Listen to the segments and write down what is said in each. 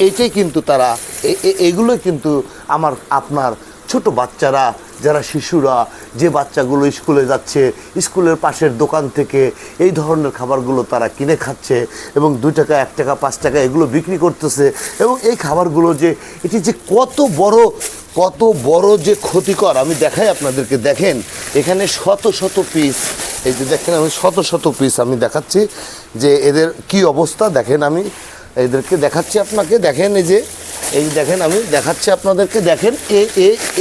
এইটাই কিন্তু তারা এগুলো কিন্তু আপনার ছোট বাচ্চারা যারা শিশুরা যে বাচ্চাগুলো স্কুলে যাচ্ছে স্কুলের পাশের দোকান থেকে এই ধরনের খাবারগুলো তারা কিনে খাচ্ছে এবং 2 টাকা 1 টাকা 5 টাকা এগুলো বিক্রি করতেছে এবং এই খাবারগুলো যে এটি যে কত বড় যে ক্ষতিকর আমি দেখাই আপনাদেরকে। দেখেন এখানে শত শত পিস, এই যে দেখেন আমি শত শত পিস আমি দেখাচ্ছি যে এদের কি অবস্থা। দেখেন আমি এদেরকে দেখাচ্ছি আপনাকে, দেখেন এই দেখেন আমি দেখাচ্ছি আপনাদেরকে। দেখেন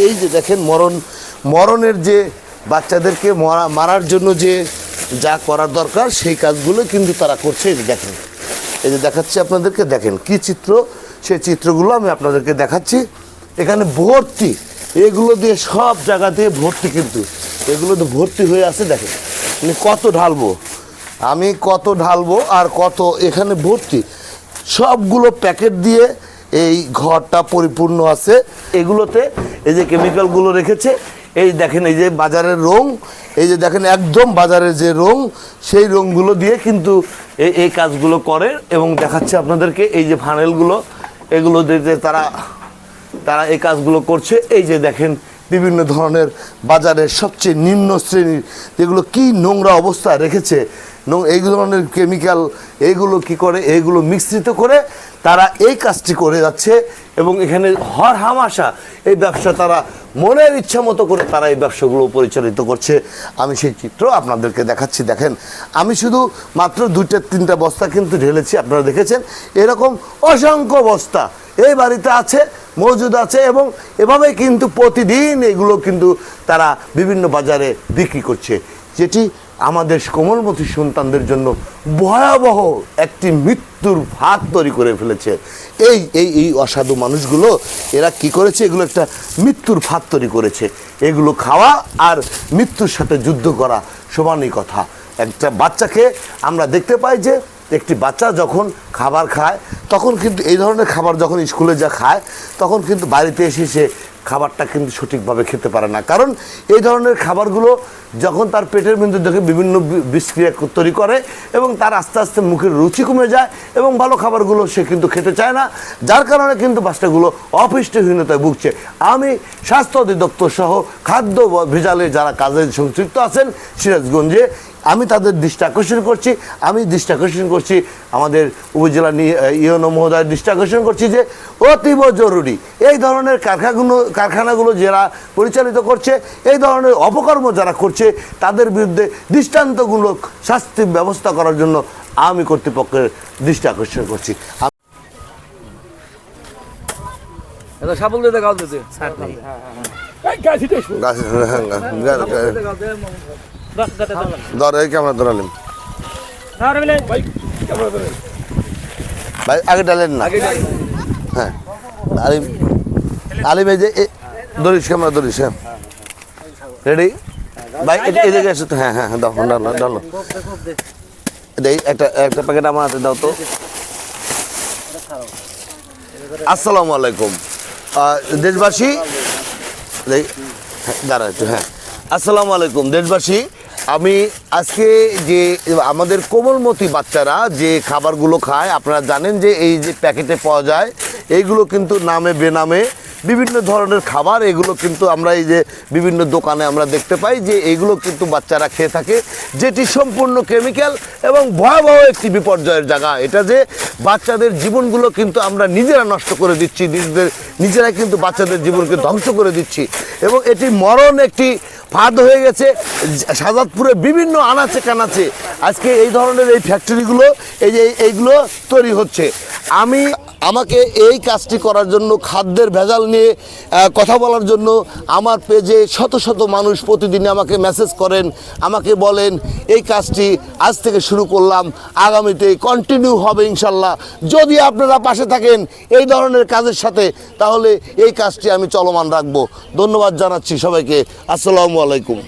এই যে দেখেন মরণের যে বাচ্চাদেরকে মারার জন্য যে যা করার দরকার সেই কাজগুলো কিন্তু তারা করছে। এই যে দেখেন, এই যে দেখাচ্ছি আপনাদেরকে, দেখেন কি চিত্র, সেই চিত্রগুলো আমি আপনাদেরকে দেখাচ্ছি। এখানে ভর্তি, এগুলো দিয়ে সব জায়গা দিয়ে ভর্তি, কিন্তু এগুলো তো ভর্তি হয়ে আছে। দেখেন কত ঢালবো আমি, কত ঢালবো আর কত এখানে ভর্তি, সবগুলো প্যাকেট দিয়ে এই ঘরটা পরিপূর্ণ আছে। এগুলোতে এই যে কেমিক্যালগুলো রেখেছে, এই দেখেন এই যে বাজারের রং, এই যে দেখেন একদম বাজারের যে রং সেই রংগুলো দিয়ে কিন্তু এই কাজগুলো করে এবং দেখাচ্ছে আপনাদেরকে। এই যে ফানেলগুলো এগুলো দিয়ে তারা এই কাজগুলো করছে। এই যে দেখেন বিভিন্ন ধরনের বাজারের সবচেয়ে নিম্ন শ্রেণীর যেগুলো কি নোংরা অবস্থায় রেখেছে, এই ধরনের কেমিক্যাল এইগুলো কি করে, এইগুলো মিশ্রিত করে তারা এই কাজটি করে যাচ্ছে এবং এখানে হরহামেশা এই ব্যবসা তারা মনের ইচ্ছা মতো করে তারা এই ব্যবসাগুলো পরিচালিত করছে। আমি সেই চিত্র আপনাদেরকে দেখাচ্ছি। দেখেন আমি শুধু মাত্র 2-3টা বস্তা কিন্তু ঢেলেছি, আপনারা দেখেছেন এরকম অসংখ্য বস্তা এই বাড়িতে আছে, মজুদ আছে এবং এভাবেই কিন্তু প্রতিদিন এগুলো কিন্তু তারা বিভিন্ন বাজারে বিক্রি করছে, যেটি আমাদের কোমলমতি সন্তানদের জন্য ভয়াবহ একটি মৃত্যুর ফাঁদ তৈরি করে ফেলেছে। এই অসাধু মানুষগুলো এরা কি করেছে, এগুলো একটা মৃত্যুর ফাঁদ তৈরি করেছে। এগুলো খাওয়া আর মৃত্যুর সাথে যুদ্ধ করা সমানই কথা। একটা বাচ্চাকে আমরা দেখতে পাই যে একটি বাচ্চা যখন খাবার খায় তখন কিন্তু এই ধরনের খাবার যখন স্কুলে যা খায় তখন কিন্তু বাড়িতে এসে সে খাবারটা কিন্তু সঠিকভাবে খেতে পারে না, কারণ এই ধরনের খাবারগুলো যখন তার পেটের মধ্যে দেখে বিভিন্ন বিষক্রিয়া তৈরি করে এবং তার আস্তে আস্তে মুখের রুচি কমে যায় এবং ভালো খাবারগুলো সে কিন্তু খেতে চায় না, যার কারণে কিন্তু বাচ্চাগুলো অপুষ্টিহীনতায় ভুগছে। আমি স্বাস্থ্য অধিদপ্তর সহ খাদ্য ভেজালে যারা কাজে সংযুক্ত আছেন সিরাজগঞ্জে, আমি তাদের দৃষ্টি আকর্ষণ করছি, আমাদের উপজেলা ইউনো মহোদয়ের দৃষ্টি আকর্ষণ করছি যে অতীব জরুরি এই ধরনের কারখানাগুলো যারা পরিচালিত করছে, এই ধরনের অপকর্ম যারা করছে তাদের বিরুদ্ধে দৃষ্টান্তমূলক শাস্তির ব্যবস্থা করার জন্য আমি কর্তৃপক্ষের দৃষ্টি আকর্ষণ করছি। ক্যামেরা ধরালেন ভাই, আগে ডালেন না। হ্যাঁ আলিম এই যে ধরিস, ক্যামেরা ধরিস। হ্যাঁ রেডি ভাই, এদিকে এসে তো। হ্যাঁ দাও, ডালো একটা প্যাকেট আমার হাতে দাও তো। আসসালামু আলাইকুম দেশবাসী, দাঁড়া একটু। হ্যাঁ আসসালামু আলাইকুম দেশবাসী, আমি আজকে যে আমাদের কোমলমতি বাচ্চারা যে খাবারগুলো খায়, আপনারা জানেন যে এই যে প্যাকেটে পাওয়া যায় এইগুলো কিন্তু নামে বেনামে বিভিন্ন ধরনের খাবার, এগুলো কিন্তু আমরা এই যে বিভিন্ন দোকানে আমরা দেখতে পাই যে এইগুলো কিন্তু বাচ্চারা খেয়ে থাকে, যেটি সম্পূর্ণ কেমিক্যাল এবং ভয়াবহ একটি বিপর্যয়ের জায়গা। এটা যে বাচ্চাদের জীবনগুলো কিন্তু আমরা নিজেরা নষ্ট করে দিচ্ছি, নিজেরাই কিন্তু বাচ্চাদের জীবনকে ধ্বংস করে দিচ্ছি এবং এটি মরণ একটি ফাঁদ হয়ে গেছে শাহজাদপুরে বিভিন্ন আনাচে কানাচে। আজকে এই ধরনের এই ফ্যাক্টরিগুলো এইগুলো তৈরি হচ্ছে। আমাকে এই কাজটি করার জন্য, খাদ্যের ভেজাল নিয়ে কথা বলার জন্য আমার পেজে শত শত মানুষ প্রতিদিন আমাকে মেসেজ করেন, আমাকে বলেন এই কাজটি আজ থেকে শুরু করলাম, আগামীতে কন্টিনিউ হবে ইনশাল্লাহ। যদি আপনারা পাশে থাকেন এই ধরনের কাজের সাথে, তাহলে এই কাজটি আমি চলমান রাখবো। ধন্যবাদ জানাচ্ছি সবাইকে। আসসালামু আলাইকুম।